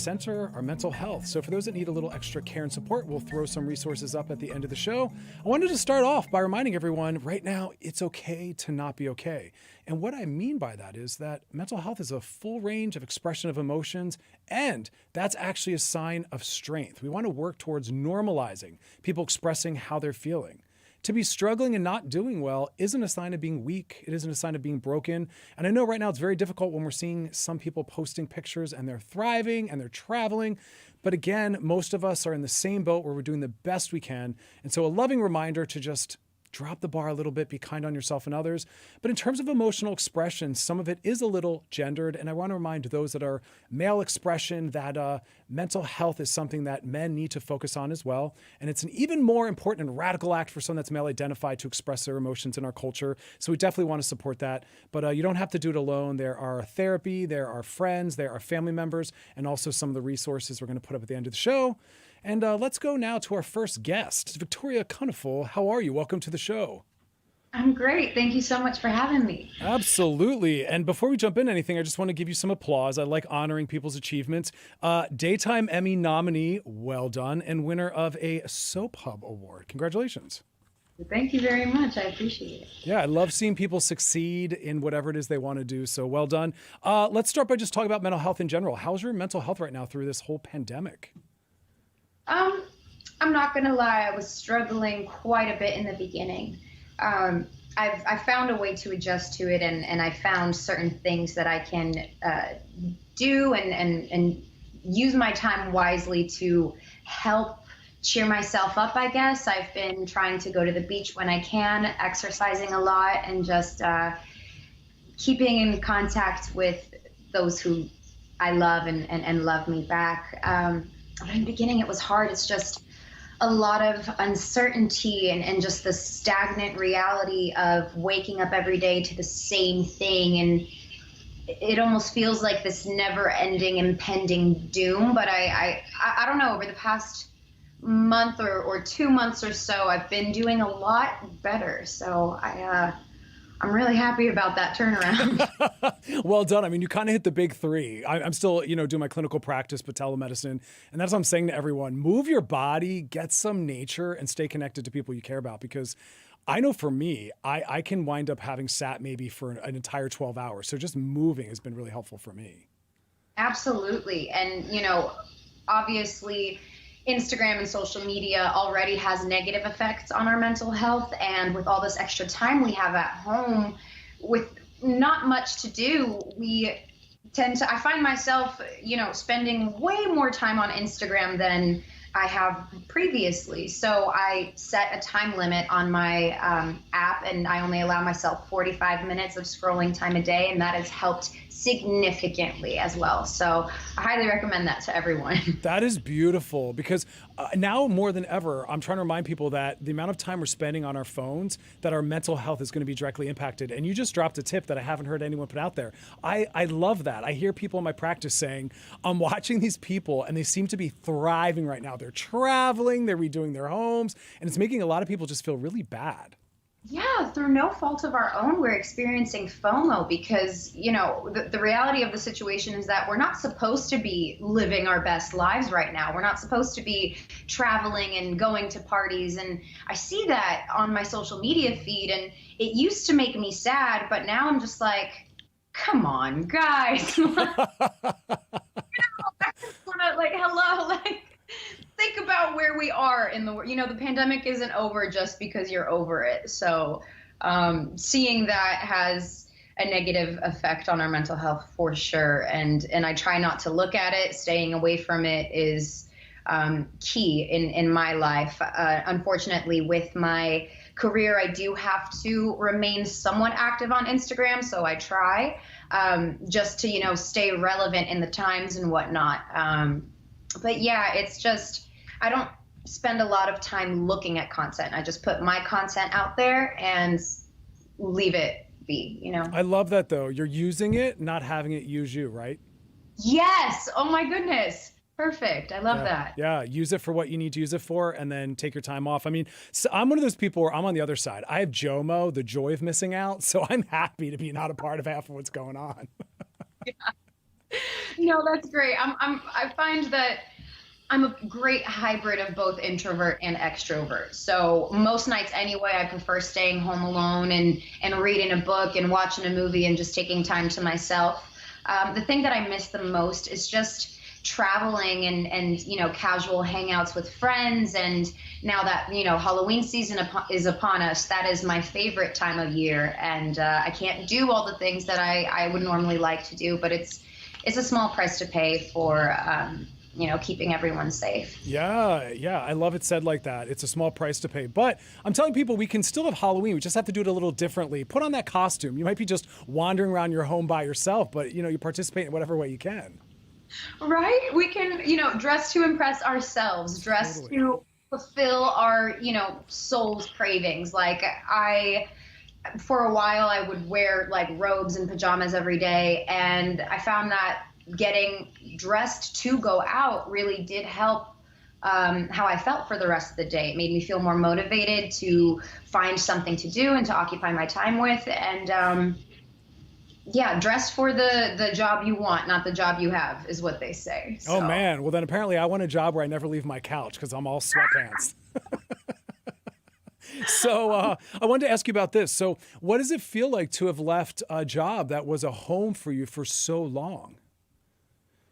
center our mental health. So for those that need a little extra care and support, we'll throw some resources up at the end of the show. I wanted to start off by reminding everyone right now, it's okay to not be okay. And what I mean by that is that mental health is a full range of expression of emotions, and that's actually a sign of strength. We want to work towards normalizing people expressing how they're feeling. To be struggling and not doing well isn't a sign of being weak. It isn't a sign of being broken. And I know right now it's very difficult when we're seeing some people posting pictures and they're thriving and they're traveling. But again, most of us are in the same boat where we're doing the best we can. And so a loving reminder to just drop the bar a little bit, be kind on yourself and others. But in terms of emotional expression, some of it is a little gendered. And I want to remind those that are male expression that mental health is something that men need to focus on as well. And it's an even more important and radical act for someone that's male identified to express their emotions in our culture. So we definitely want to support that. But you don't have to do it alone. There are therapy, there are friends, there are family members, and also some of the resources we're going to put up at the end of the show. And let's go now to our first guest, Victoria Konefal. How are you? Welcome to the show. I'm great. Thank you so much for having me. Absolutely. And before we jump into anything, I just want to give you some applause. I like honoring people's achievements. Daytime Emmy nominee, well done, and winner of a Soap Hub Award. Congratulations. Thank you very much. I appreciate it. Yeah, I love seeing people succeed in whatever it is they want to do. So well done. Let's start by just talking about mental health in general. How's your mental health right now through this whole pandemic? I'm not gonna lie, I was struggling quite a bit in the beginning. I found a way to adjust to it, and I found certain things that I can do and use my time wisely to help cheer myself up, I guess. I've been trying to go to the beach when I can, exercising a lot, and just keeping in contact with those who I love and love me back. But in the beginning, it was hard. It's just a lot of uncertainty and just the stagnant reality of waking up every day to the same thing. And it almost feels like this never-ending impending doom. But I don't know, over the past month or 2 months or so, I've been doing a lot better. So I'm really happy about that turnaround. Well done. I mean, you kind of hit the big three. I'm still, doing my clinical practice, but telemedicine. And that's what I'm saying to everyone. Move your body, get some nature, and stay connected to people you care about. Because I know for me, I can wind up having sat maybe for an entire 12 hours. So just moving has been really helpful for me. Absolutely. And, obviously, Instagram and social media already has negative effects on our mental health. And with all this extra time we have at home with not much to do, I find myself, spending way more time on Instagram than I have previously. So I set a time limit on my app, and I only allow myself 45 minutes of scrolling time a day. And that has helped significantly as well. So I highly recommend that to everyone. That is beautiful, because now more than ever, I'm trying to remind people that the amount of time we're spending on our phones, that our mental health is going to be directly impacted. And you just dropped a tip that I haven't heard anyone put out there. I love that. I hear people in my practice saying, I'm watching these people and they seem to be thriving right now. They're traveling, they're redoing their homes, and it's making a lot of people just feel really bad. Yeah, through no fault of our own, we're experiencing FOMO because, the reality of the situation is that we're not supposed to be living our best lives right now. We're not supposed to be traveling and going to parties. And I see that on my social media feed, and it used to make me sad, but now I'm just like, come on, guys. Hello, think about where we are in the world. The pandemic isn't over just because you're over it. So seeing that has a negative effect on our mental health for sure. And I try not to look at it. Staying away from it is key in my life. Unfortunately, with my career, I do have to remain somewhat active on Instagram. So I try just to, stay relevant in the times and whatnot. But yeah, it's just, I don't spend a lot of time looking at content. I just put my content out there and leave it be, I love that though. You're using it, not having it use you, right? Yes. Oh my goodness. Perfect. I love that. Yeah. Use it for what you need to use it for, and then take your time off. I mean, so I'm one of those people where I'm on the other side. I have JOMO, the joy of missing out. So I'm happy to be not a part of half of what's going on. Yeah. No, that's great. I find that I'm a great hybrid of both introvert and extrovert. So most nights anyway, I prefer staying home alone and reading a book and watching a movie and just taking time to myself. The thing that I miss the most is just traveling and casual hangouts with friends. And now that Halloween season is upon us, that is my favorite time of year. And I can't do all the things that I would normally like to do, but it's a small price to pay for keeping everyone safe. Yeah, yeah, I love it said like that. It's a small price to pay. But I'm telling people we can still have Halloween. We just have to do it a little differently. Put on that costume. You might be just wandering around your home by yourself, but you participate in whatever way you can. Right? We can, dress to impress ourselves, dress Totally. to fulfill our, soul's cravings. Like for a while, I would wear like robes and pajamas every day. And I found that getting dressed to go out really did help how I felt for the rest of the day. It made me feel more motivated to find something to do and to occupy my time with. And yeah, dress for the job you want, not the job you have, is what they say. Oh So. man, well then apparently I want a job where I never leave my couch because I'm all sweatpants. So I wanted to ask you about this. So what does it feel like to have left a job that was a home for you for so long?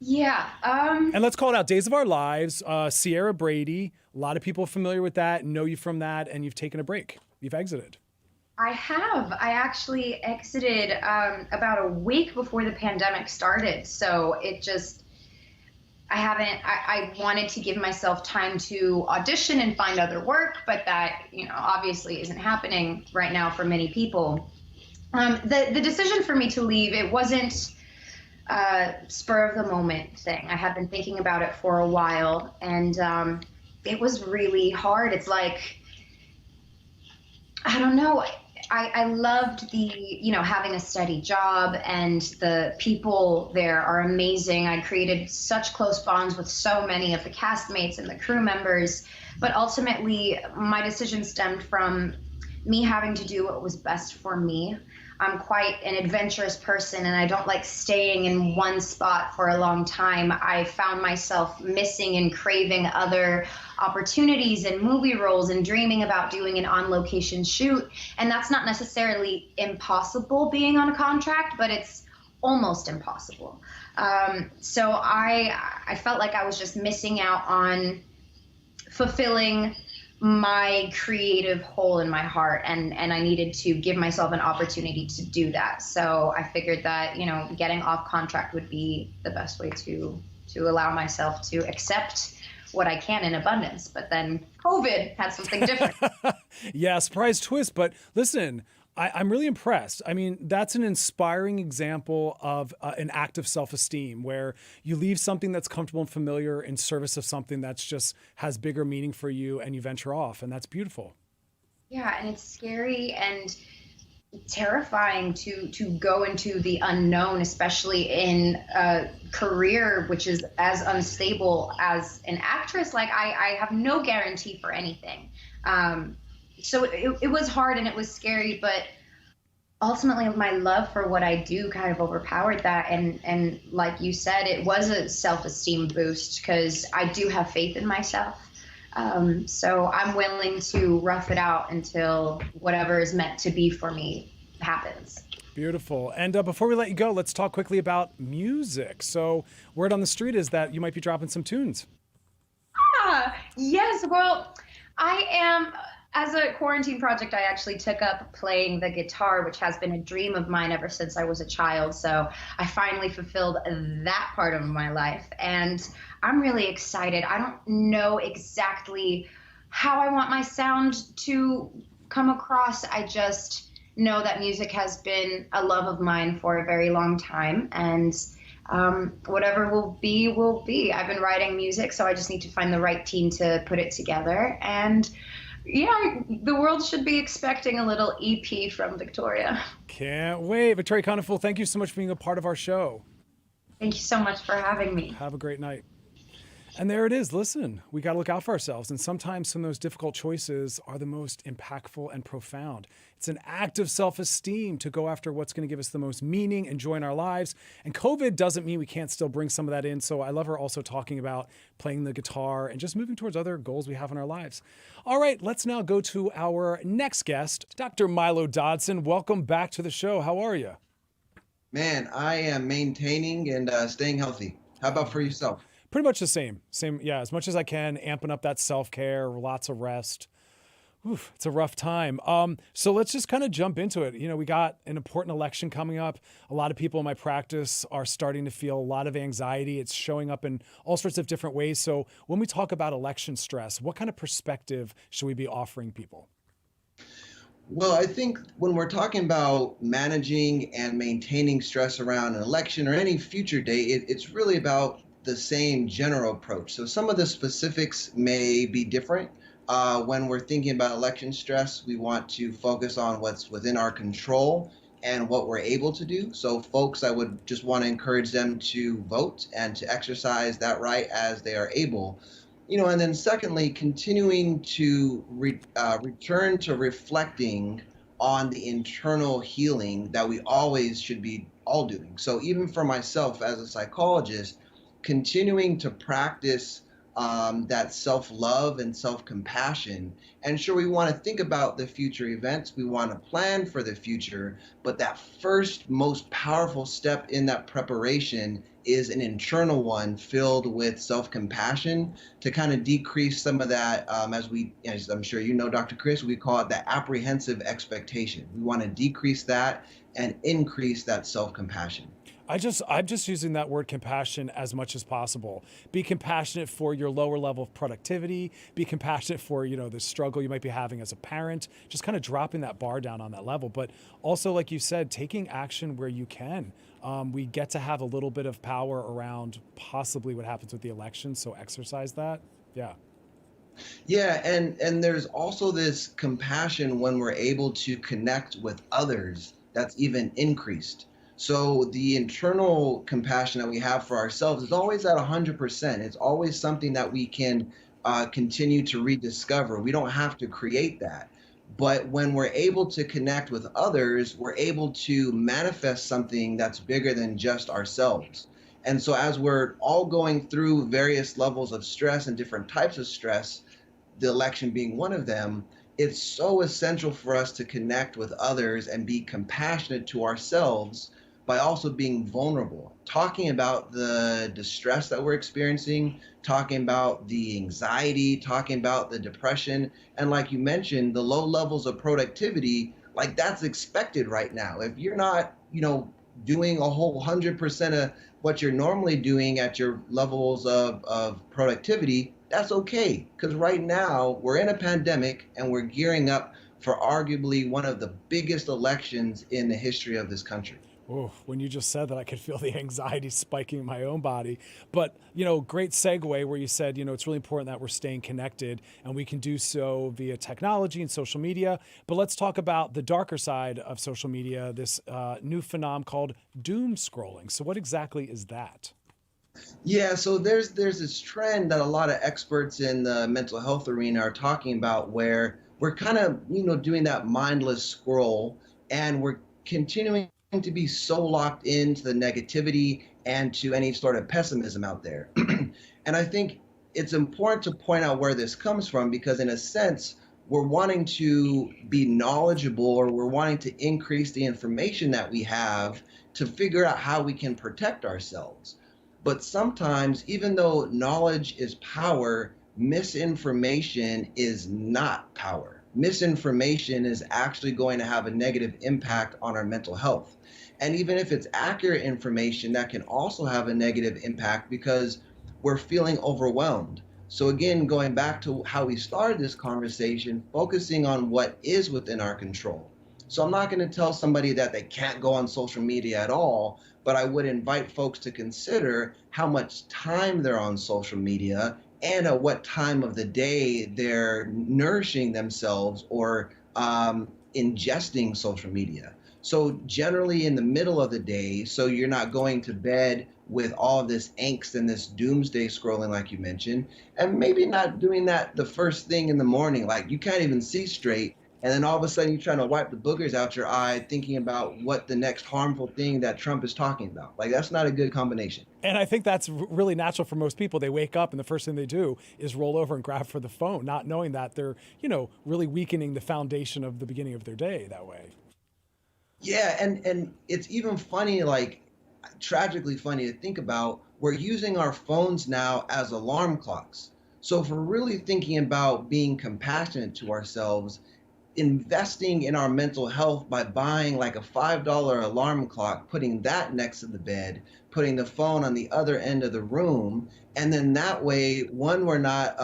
Yeah. And let's call it out. Days of Our Lives, Sierra Brady. A lot of people familiar with that, know you from that, and you've taken a break. You've exited. I have. I actually exited about a week before the pandemic started. So it just, I haven't, I wanted to give myself time to audition and find other work, but that, obviously isn't happening right now for many people. The decision for me to leave, it wasn't spur of the moment thing. I had been thinking about it for a while, and it was really hard. It's like, I don't know. I loved having a steady job, and the people there are amazing. I created such close bonds with so many of the castmates and the crew members, but ultimately my decision stemmed from me having to do what was best for me. I'm quite an adventurous person, and I don't like staying in one spot for a long time. I found myself missing and craving other opportunities and movie roles and dreaming about doing an on-location shoot. And that's not necessarily impossible being on a contract, but it's almost impossible. So I felt like I was just missing out on fulfilling my creative hole in my heart, and I needed to give myself an opportunity to do that. So I figured that getting off contract would be the best way to allow myself to accept what I can in abundance. But then COVID had something different. Yeah, surprise twist. But listen, I'm really impressed. I mean, that's an inspiring example of an act of self-esteem where you leave something that's comfortable and familiar in service of something that's just has bigger meaning for you, and you venture off, and that's beautiful. Yeah, and it's scary and terrifying to go into the unknown, especially in a career which is as unstable as an actress. Like I have no guarantee for anything. So it was hard and it was scary, but ultimately my love for what I do kind of overpowered that. And like you said, it was a self-esteem boost because I do have faith in myself. So I'm willing to rough it out until whatever is meant to be for me happens. Beautiful. And before we let you go, let's talk quickly about music. So word on the street is that you might be dropping some tunes. Yes, well, I am. As a quarantine project, I actually took up playing the guitar, which has been a dream of mine ever since I was a child. So I finally fulfilled that part of my life. And I'm really excited. I don't know exactly how I want my sound to come across. I just know that music has been a love of mine for a very long time. And whatever will be, will be. I've been writing music, so I just need to find the right team to put it together. And yeah, the world should be expecting a little EP from Victoria. Can't wait. Victoria Konefal, thank you so much for being a part of our show. Thank you so much for having me. Have a great night. And there it is. Listen, we got to look out for ourselves. And sometimes some of those difficult choices are the most impactful and profound. It's an act of self esteem to go after what's going to give us the most meaning and joy in our lives. And COVID doesn't mean we can't still bring some of that in. So I love her also talking about playing the guitar and just moving towards other goals we have in our lives. All right, let's now go to our next guest, Dr. Milo Dodson. Welcome back to the show. How are you? Man, I am maintaining and staying healthy. How about for yourself? Pretty much the same. Same, yeah, as much as I can, amping up that self care, lots of rest. Oof, it's a rough time. So let's just kind of jump into it. You know, we got an important election coming up. A lot of people in my practice are starting to feel a lot of anxiety. It's showing up in all sorts of different ways. So when we talk about election stress, what kind of perspective should we be offering people? Well, I think when we're talking about managing and maintaining stress around an election or any future day, it's really about the same general approach. So some of the specifics may be different. When we're thinking about election stress, we want to focus on what's within our control and what we're able to do. So folks, I would just want to encourage them to vote and to exercise that right as they are able. And then secondly, continuing to return to reflecting on the internal healing that we always should be all doing. So even for myself as a psychologist, continuing to practice that self-love and self-compassion. And sure, we want to think about the future events. We want to plan for the future. But that first most powerful step in that preparation is an internal one filled with self-compassion to kind of decrease some of that, as I'm sure you know, Dr. Chris, we call it the apprehensive expectation. We want to decrease that and increase that self-compassion. I'm just using that word compassion as much as possible. Be compassionate for your lower level of productivity. Be compassionate for, the struggle you might be having as a parent. Just kind of dropping that bar down on that level. But also, like you said, taking action where you can. We get to have a little bit of power around possibly what happens with the election. So exercise that. Yeah. Yeah, and there's also this compassion when we're able to connect with others that's even increased. So the internal compassion that we have for ourselves is always at 100%. It's always something that we can continue to rediscover. We don't have to create that. But when we're able to connect with others, we're able to manifest something that's bigger than just ourselves. And so as we're all going through various levels of stress and different types of stress, the election being one of them, it's so essential for us to connect with others and be compassionate to ourselves by also being vulnerable, talking about the distress that we're experiencing, talking about the anxiety, talking about the depression, and like you mentioned, the low levels of productivity, like that's expected right now. If you're not, doing a whole 100% of what you're normally doing at your levels of productivity, that's okay. Because right now we're in a pandemic and we're gearing up for arguably one of the biggest elections in the history of this country. Oh, when you just said that, I could feel the anxiety spiking in my own body. But, great segue where you said, it's really important that we're staying connected and we can do so via technology and social media. But let's talk about the darker side of social media, this new phenomenon called doom scrolling. So what exactly is that? Yeah, so there's this trend that a lot of experts in the mental health arena are talking about where we're kind of, doing that mindless scroll and we're continuing to be so locked into the negativity and to any sort of pessimism out there. And I think it's important to point out where this comes from because in a sense, we're wanting to be knowledgeable or we're wanting to increase the information that we have to figure out how we can protect ourselves. But sometimes, even though knowledge is power, misinformation is not power. Misinformation is actually going to have a negative impact on our mental health. And even if it's accurate information, that can also have a negative impact because we're feeling overwhelmed. So again, going back to how we started this conversation, focusing on what is within our control. So I'm not going to tell somebody that they can't go on social media at all, but I would invite folks to consider how much time they're on social media and at what time of the day they're nourishing themselves or ingesting social media. So generally in the middle of the day, so you're not going to bed with all this angst and this doomsday scrolling, like you mentioned, and maybe not doing that the first thing in the morning. Like you can't even see straight. And then all of a sudden you're trying to wipe the boogers out your eye, thinking about what the next harmful thing that Trump is talking about. Like that's not a good combination. And I think that's really natural for most people. They wake up and the first thing they do is roll over and grab for the phone, not knowing that they're, really weakening the foundation of the beginning of their day that way. Yeah, and it's even funny, like tragically funny to think about. We're using our phones now as alarm clocks. So if we're really thinking about being compassionate to ourselves, investing in our mental health by buying like a $5 alarm clock, putting that next to the bed, putting the phone on the other end of the room, and then that way, one, we're not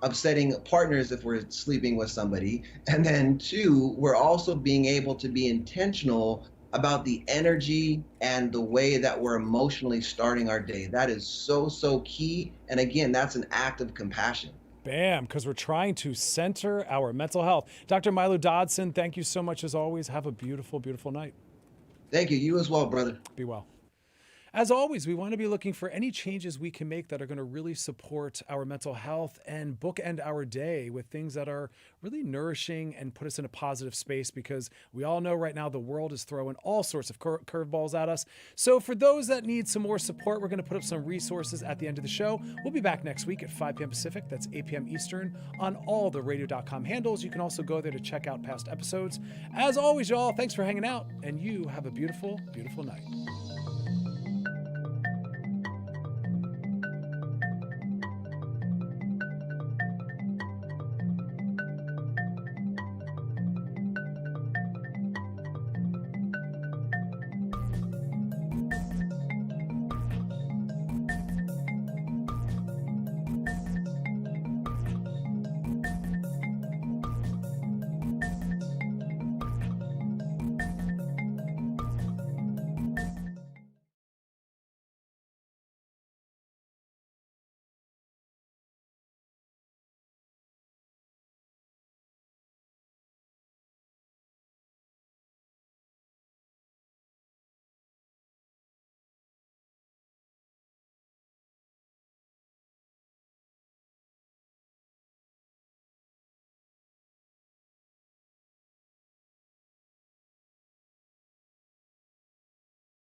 upsetting partners if we're sleeping with somebody, and then two, we're also being able to be intentional about the energy and the way that we're emotionally starting our day. That is so, so key. And again, that's an act of compassion. Bam, because we're trying to center our mental health. Dr. Milo Dodson, thank you so much as always. Have a beautiful, beautiful night. Thank you. You as well, brother. Be well. As always, we want to be looking for any changes we can make that are going to really support our mental health and bookend our day with things that are really nourishing and put us in a positive space, because we all know right now the world is throwing all sorts of curveballs at us. So for those that need some more support, we're going to put up some resources at the end of the show. We'll be back next week at 5 p.m. Pacific. That's 8 p.m. Eastern on all the radio.com handles. You can also go there to check out past episodes. As always, y'all, thanks for hanging out, and you have a beautiful, beautiful night.